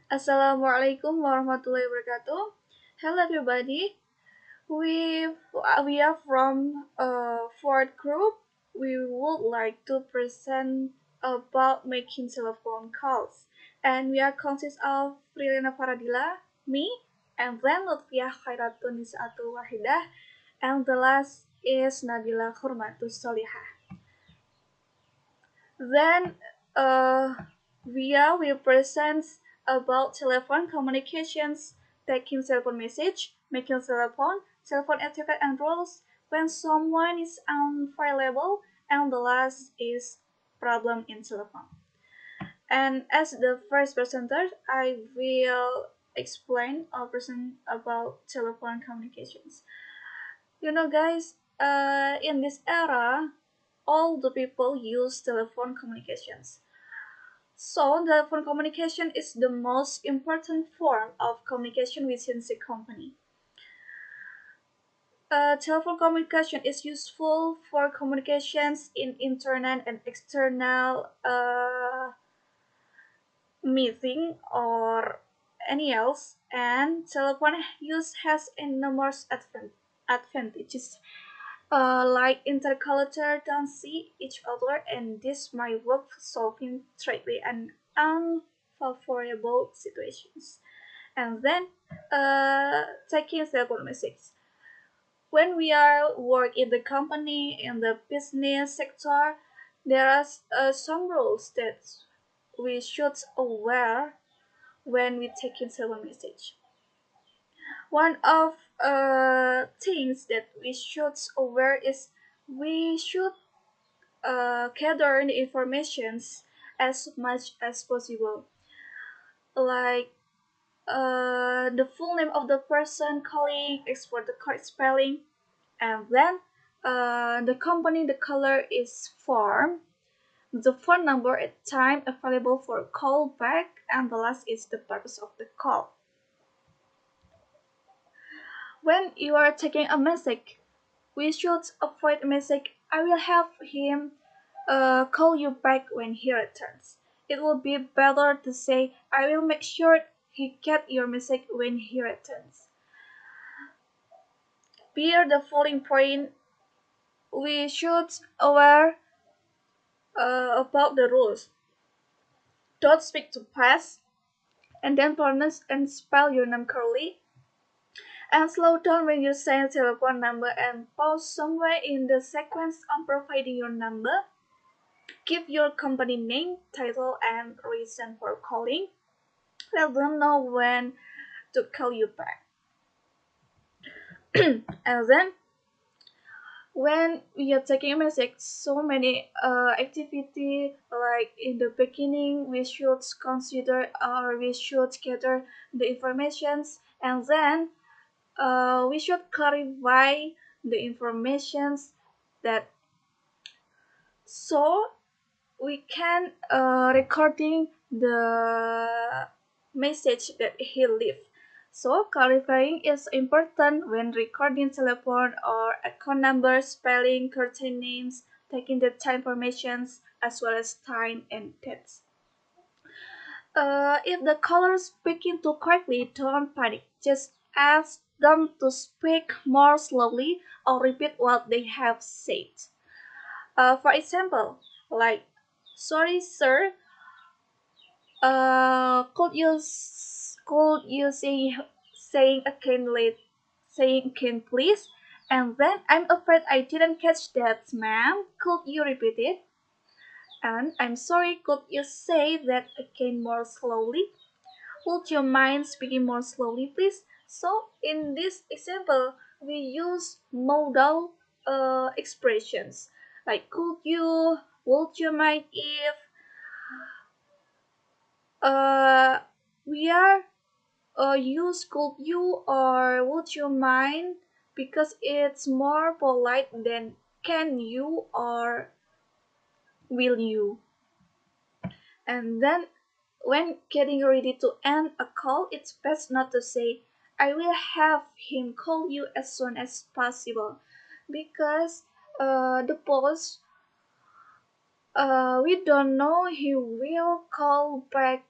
Assalamualaikum Warahmatullahi Wabarakatuh. Hello everybody. We are from fourth group. We would like to present about making telephone calls, and we are consist of Frilyana Faradila, me, and then Luthfiah Khairatun Nisaatul and the last is Nabilla Khurmatus. Then we present about telephone communications, taking telephone message, making telephone etiquette and rules when someone is unavailable, and the last is problem in telephone. And as the first presenter, I will explain or present about telephone communications. Guys, in this era, all the people use telephone communications. So, telephone communication is the most important form of communication within the company. Telephone communication is useful for communications in internet and external meeting or any else, and telephone use has enormous advantages. Like interlocutor don't see each other, and this might work for solving strictly and unfavorable situations. And then, taking telephone message. When we are work in the company in the business sector, there are some rules that we should aware when we taking telephone message. One of things that we should aware is we should gather the informations as much as possible, like the full name of the person calling, export the correct spelling, and then the company, the color is form, the phone number at time available for call back, and the last is the purpose of the call. When you are taking a message, we should avoid a message, I will have him call you back when he returns. It will be better to say, I will make sure he get your message when he returns. Bear the following point, we should aware about the rules. Don't speak too fast, and then pronounce and spell your name correctly. And slow down when you say a telephone number, and pause somewhere in the sequence on providing your number. Give your company name, title, and reason for calling. Let them know when to call you back. And then, when we are taking a message, so many activity, like in the beginning we should consider or we should gather the informations, and then we should clarify the informations that so we can recording the message that he left. So clarifying is important when recording telephone or account number, spelling, curtain names, taking the time informations as well as time and dates. If the caller is speaking too quickly, don't panic. Just ask them to speak more slowly or repeat what they have said. For example, like, sorry sir, could you saying again please? And then, I'm afraid I didn't catch that, ma'am. Could you repeat it? And I'm sorry, could you say that again more slowly? Would you mind speaking more slowly, please? So in this example, we use modal expressions like could you, would you mind if. We are use could you or would you mind because it's more polite than can you or will you. And then, when getting ready to end a call, it's best not to say, I will have him call you as soon as possible, because the boss, we don't know he will call back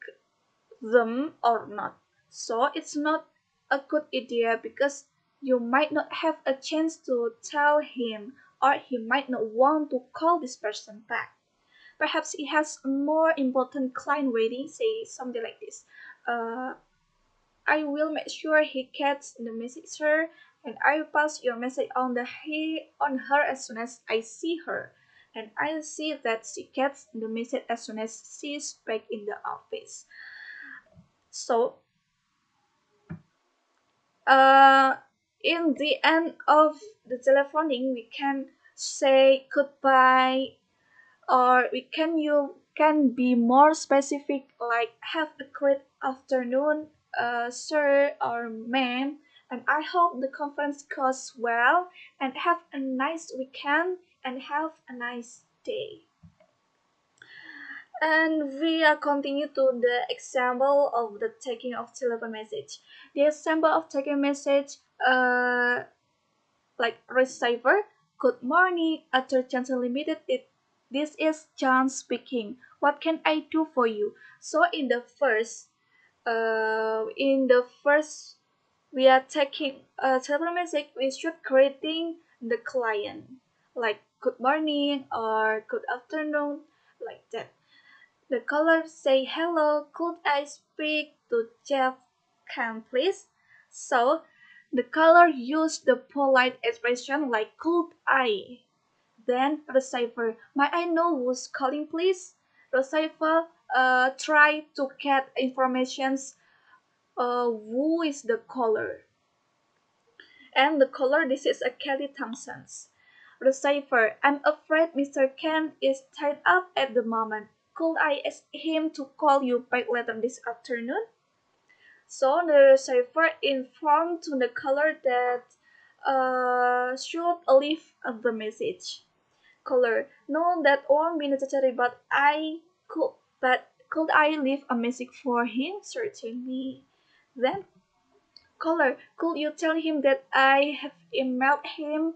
them or not. So it's not a good idea because you might not have a chance to tell him, or he might not want to call this person back. Perhaps he has a more important client waiting, say something like this. I will make sure he gets the message, sir, and I will pass your message on her as soon as I see her, and I'll see that she gets the message as soon as she's back in the office. So, in the end of the telephoning, we can say goodbye, or you can be more specific, like have a great afternoon, sir or ma'am, and I hope the conference goes well, and have a nice weekend, and have a nice day. And we are continue to the example of the taking of telephone message. The example of taking message, like receiver, good morning, Arthur Johnson Limited. This is John speaking. What can I do for you? So in the first, we are taking a telephone message. We should greeting the client, like good morning or good afternoon, like that. The caller say hello. Could I speak to Jeff Khan, please? So the caller used the polite expression like could I. Then receiver, may I know who's calling, please? Receiver try to get informations. Who is the caller? And the caller, this is a Kelly Thompson's. Receiver, I'm afraid Mr. Ken is tied up at the moment. Could I ask him to call you back later this afternoon? So the receiver informed to the caller that should leave the message. Caller, no, that won't be necessary, but could I leave a message for him? Certainly. Then caller, could you tell him that I have emailed him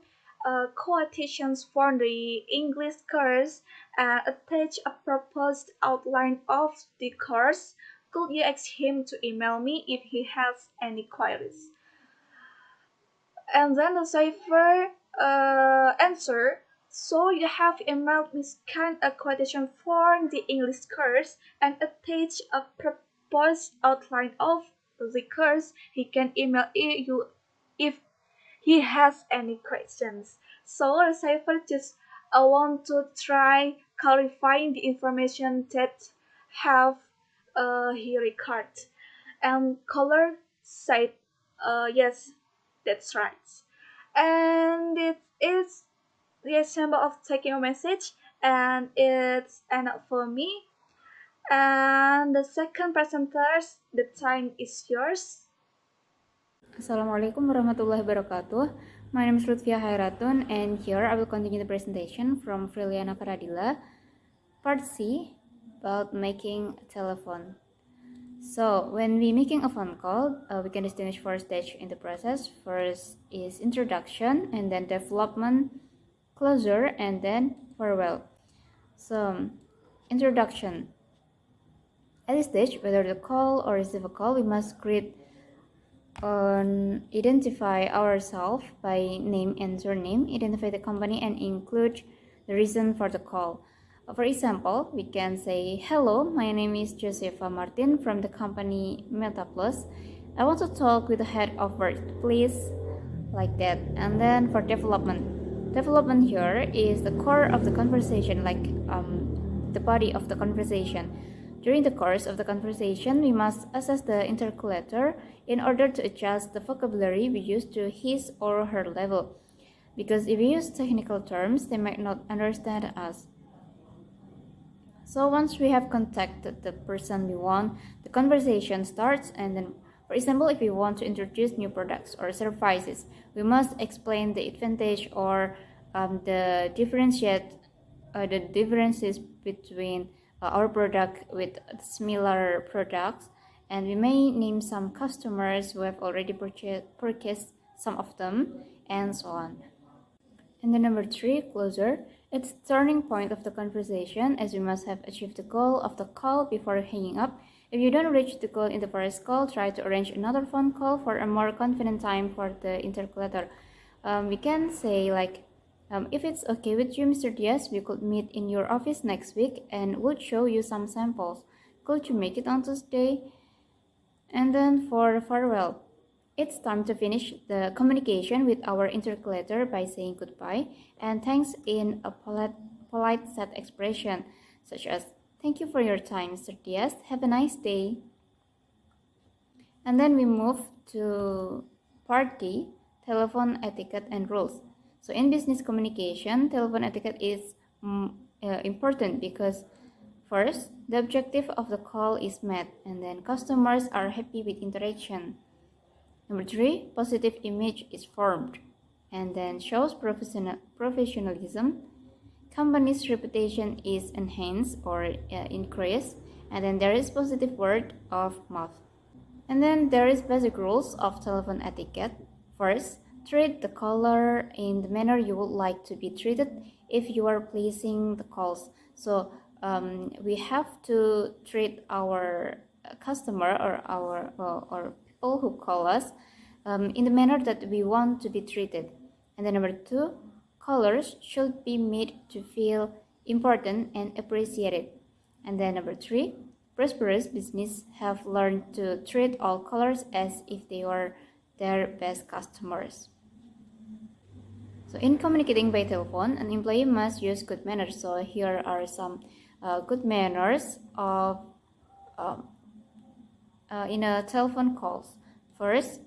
quotations for the English course and attach a proposed outline of the course? Could you ask him to email me if he has any queries? And then the cipher answer. So you have emailed Miss Khan a quotation for the English course and attach a proposed outline of the course. He can email you if he has any questions. So the cipher just want to try clarifying the information that have he recorded. And caller said, yes, that's right. And it is the example of taking a message, and it's enough for me. And the second presenters, the time is yours. Assalamualaikum warahmatullahi wabarakatuh. My name is Luthfiah Khairatun, and here I will continue the presentation from Frilyana Faradila, part C, about making a telephone. So when we making a phone call, we can distinguish four stages in the process. First is introduction, and then development, closure, and then farewell. So introduction. At this stage, whether the call or receive a call, we must create identify ourselves by name and surname, identify the company, and include the reason for the call. For example, we can say, hello, my name is Josefa Martin from the company MetaPlus. I want to talk with the head of work, please, like that. And then for development here is the core of the conversation, like the body of the conversation. During the course of the conversation, we must assess the interlocutor in order to adjust the vocabulary we use to his or her level. Because if we use technical terms, they might not understand us. So once we have contacted the person we want, the conversation starts, and then, for example, if we want to introduce new products or services, we must explain the advantage or the differences between our product with similar products, and we may name some customers who have already purchased some of them, and so on. And then number 3, closure. It's the turning point of the conversation, as we must have achieved the goal of the call before hanging up, If you don't reach the goal in the first call, try to arrange another phone call for a more convenient time for the interlocutor. We can say like, if it's okay with you, Mr. Diaz, we could meet in your office next week and would show you some samples. Could you make it on Tuesday? And then for farewell, it's time to finish the communication with our interlocutor by saying goodbye and thanks in a polite set expression, such as, "Thank you for your time, Mr. Diaz. Have a nice day." And then we move to part D, telephone etiquette and rules. So in business communication, telephone etiquette is important because first, the objective of the call is met, and then customers are happy with interaction. Number 3, positive image is formed, and then shows professionalism. Company's reputation is enhanced or increased, and then there is positive word of mouth. And then there is basic rules of telephone etiquette. First, treat the caller in the manner you would like to be treated if you are placing the calls. So we have to treat our customer or people who call us in the manner that we want to be treated. And then number 2, callers should be made to feel important and appreciated. And then number 3, prosperous business have learned to treat all callers as if they were their best customers. So in communicating by telephone, an employee must use good manners. So here are some good manners of in a telephone calls. First,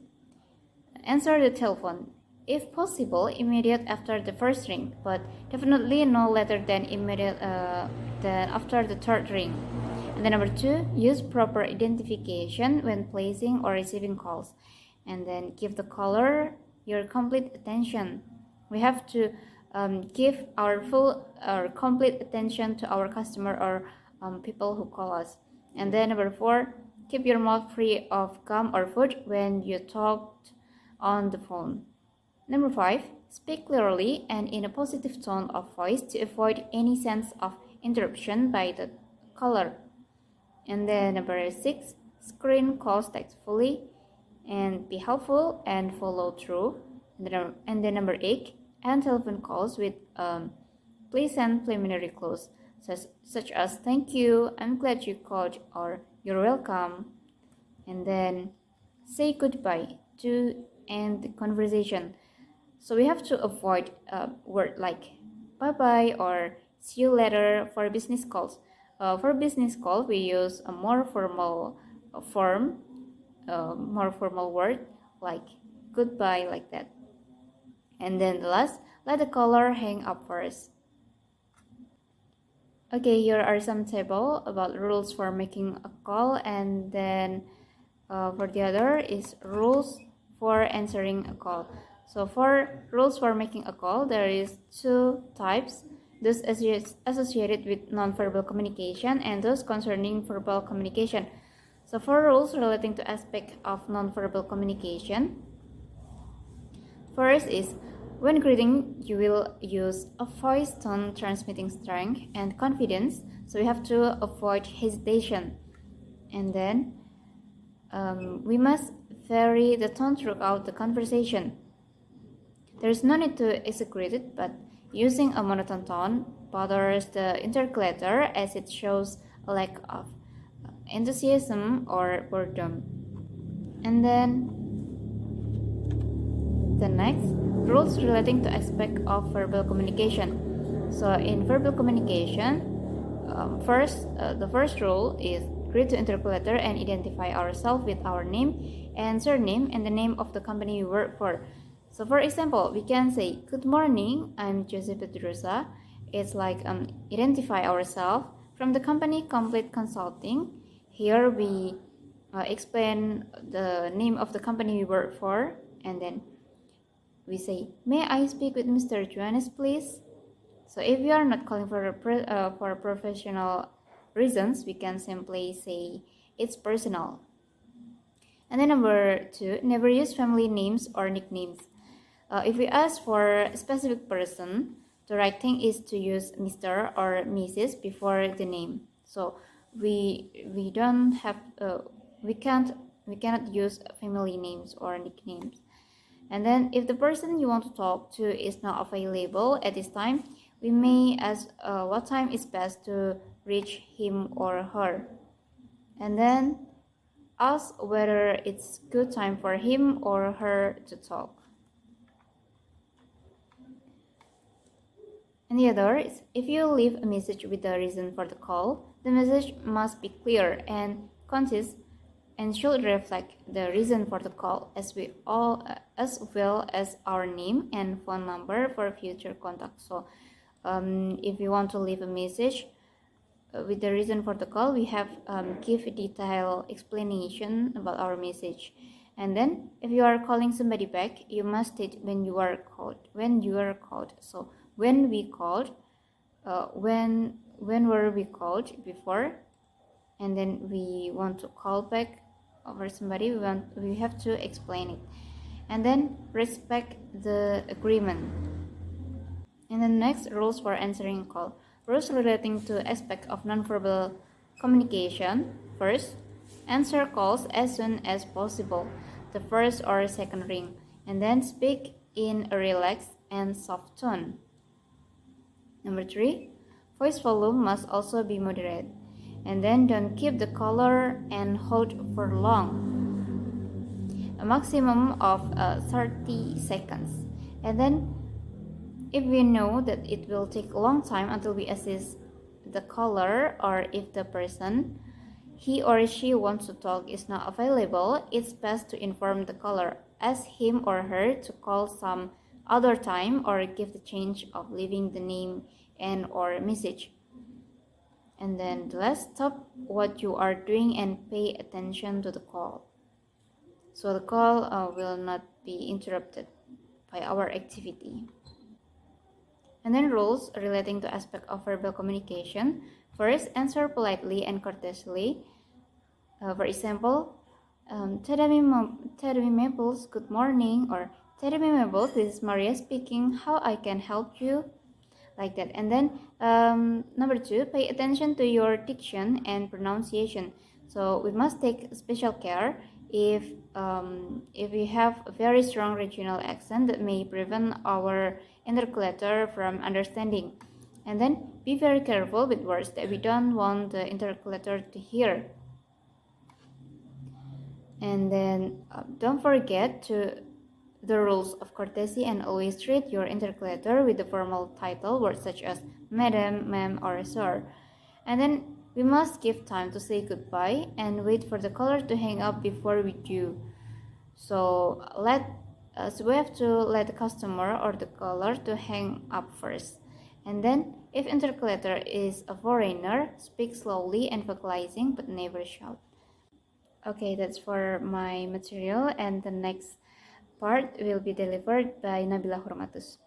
answer the telephone, if possible, immediate after the first ring, but definitely no later than immediate than after the third ring. And then number 2, use proper identification when placing or receiving calls, and then give the caller your complete attention. We have to give our full or complete attention to our customer or people who call us. And then number 4, keep your mouth free of gum or food when you talked on the phone. Number 5, speak clearly and in a positive tone of voice to avoid any sense of interruption by the caller. And then number 6, screen calls tactfully and be helpful and follow through. And then number 8, end telephone calls with pleasant preliminary close, such as "Thank you, I'm glad you called," or "You're welcome." And then say goodbye to end the conversation. So we have to avoid word like bye-bye or "see you later" for business calls. For business call, we use a more formal more formal word like goodbye, like that. And then the last, let the caller hang up first. Okay, here are some table about rules for making a call, and then for the other is rules for answering a call. So for rules for making a call, there is 2 types: those associated with nonverbal communication and those concerning verbal communication. So for rules relating to aspect of nonverbal communication, first is when greeting, you will use a voice tone transmitting strength and confidence, so we have to avoid hesitation. And then we must vary the tone throughout the conversation. There is no need to exaggerate it, but using a monotone tone bothers the interlocutor as it shows a lack of enthusiasm or boredom. And then the next, rules relating to aspect of verbal communication. So in verbal communication, the first rule is greet the interlocutor and identify ourselves with our name and surname and the name of the company we work for. So for example, we can say, "Good morning, I'm S.Pd.I." It's like identify ourselves from the company Complete Consulting. Here we explain the name of the company we work for, and then we say, "May I speak with Mr. Johannes, please?" So if we are not calling for professional reasons, we can simply say it's personal. And then number 2, never use family names or nicknames. If we ask for a specific person, the right thing is to use Mr. or Mrs. before the name. So we don't have we can't we cannot use family names or nicknames. And then if the person you want to talk to is not available at this time, we may ask what time is best to reach him or her, and then ask whether it's good time for him or her to talk. And the other is, if you leave a message with the reason for the call, the message must be clear and concise and should reflect the reason for the call as well as our name and phone number for future contact. So if you want to leave a message with the reason for the call, we have give a detailed explanation about our message. And then if you are calling somebody back, you must state when you are called. So when we called, when were we called before, and then we want to call back over somebody, we have to explain it. And then respect the agreement. And then next, rules for answering a call. Rules relating to aspect of nonverbal communication. First, answer calls as soon as possible, the first or second ring, and then speak in a relaxed and soft tone. Number 3, voice volume must also be moderate. And then don't keep the caller and hold for long, a maximum of 30 seconds. And then if we know that it will take a long time until we assist the caller, or if the person he or she wants to talk is not available, it's best to inform the caller, ask him or her to call some other time, or give the chance of leaving the name and or message. And then let's stop what you are doing and pay attention to the call, so the call will not be interrupted by our activity. And then rules relating to aspect of verbal communication. First, answer politely and courteously. For example, Tedami Maples, good morning, or Tedami Maples, this is Maria speaking, how I can help you? Like that. And then number 2, pay attention to your diction and pronunciation. So we must take special care if we have a very strong regional accent that may prevent our interlocutor from understanding. And then be very careful with words that we don't want the interlocutor to hear. And then don't forget the rules of courtesy and always treat your interlocutor with the formal title words such as madam, ma'am, or sir. And then we must give time to say goodbye and wait for the caller to hang up before we do. So we have to let the customer or the caller to hang up first. And then if interlocutor is a foreigner, speak slowly and vocalizing but never shout. Okay, that's for my material, and the next part will be delivered by Nabilla Khurmatus.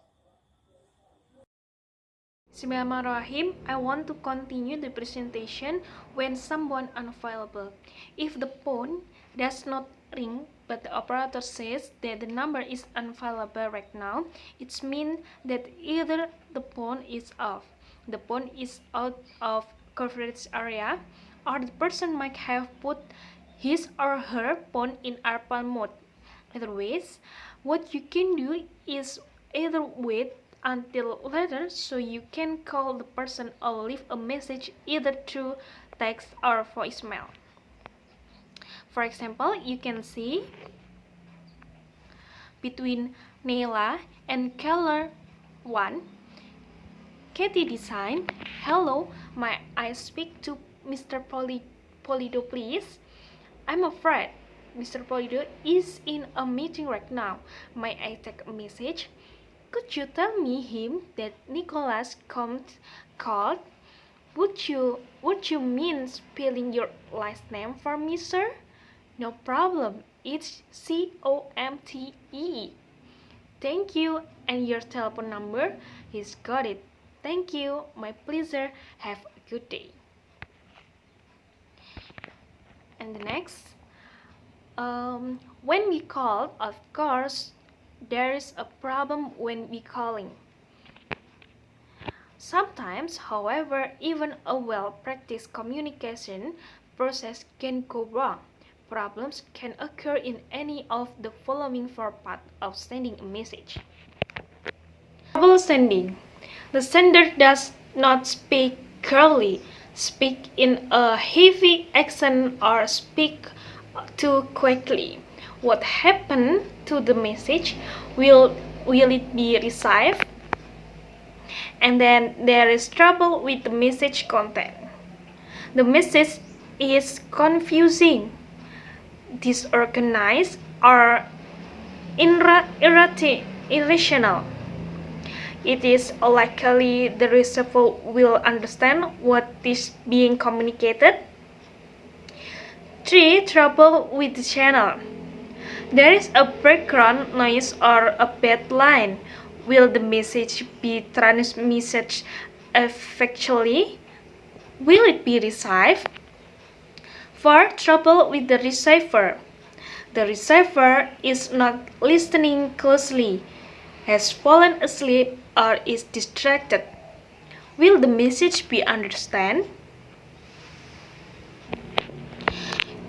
Bismillahirrahmanirrahim. I want to continue the presentation when someone unavailable. If the phone does not ring but the operator says that the number is unavailable right now, it means that either the phone is off, the phone is out of coverage area, or the person might have put his or her phone in airplane mode. Either ways, what you can do is either wait until later so you can call the person or leave a message either through text or voicemail. For example, you can see between Neila and caller 1, Katie Design, hello, may I speak to Mr. Polido please? I'm afraid Mr. Polido is in a meeting right now. May I take a message? Could you tell me him that Nicholas called? Would you mean spelling your last name for me, sir? No problem. It's Comte. Thank you, and your telephone number? He's got it. Thank you. My pleasure. Have a good day. And the next, when we call, of course, there is a problem when we calling. Sometimes, however, even a well-practiced communication process can go wrong. Problems can occur in any of the following four paths of sending a message. Trouble sending. The sender does not speak clearly, speak in a heavy accent, or speak too quickly. What happened to the message? Will it be received? And then there is trouble with the message content. The message is confusing, disorganized, or irrational. It is likely the receiver will understand what is being communicated. 3. Trouble with the channel. There is a background noise or a bad line. Will the message be transmitted effectually? Will it be received? 4. Trouble with the receiver. The receiver is not listening closely, has fallen asleep, or is distracted. Will the message be understood?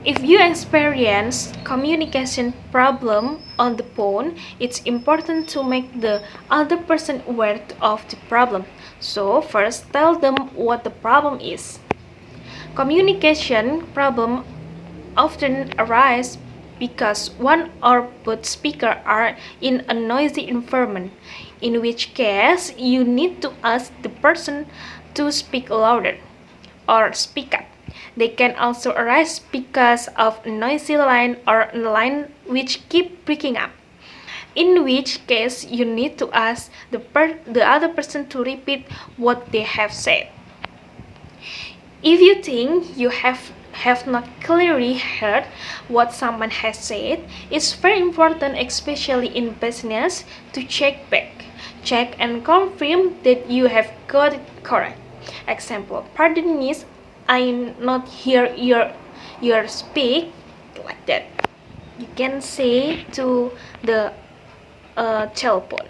If you experience communication problem on the phone, it's important to make the other person aware of the problem. So first tell them what the problem is. Communication problem often arise because one or both speakers are in a noisy environment, in which case you need to ask the person to speak louder or speak up. They can also arise because of a noisy line or a line which keep breaking up, in which case you need to ask the other person to repeat what they have said. If you think you have not clearly heard what someone has said, it's very important, especially in business, to check back. Check and confirm that you have got it correct. Example, pardon me, I not hear your speak, like that. You can say to the telephone.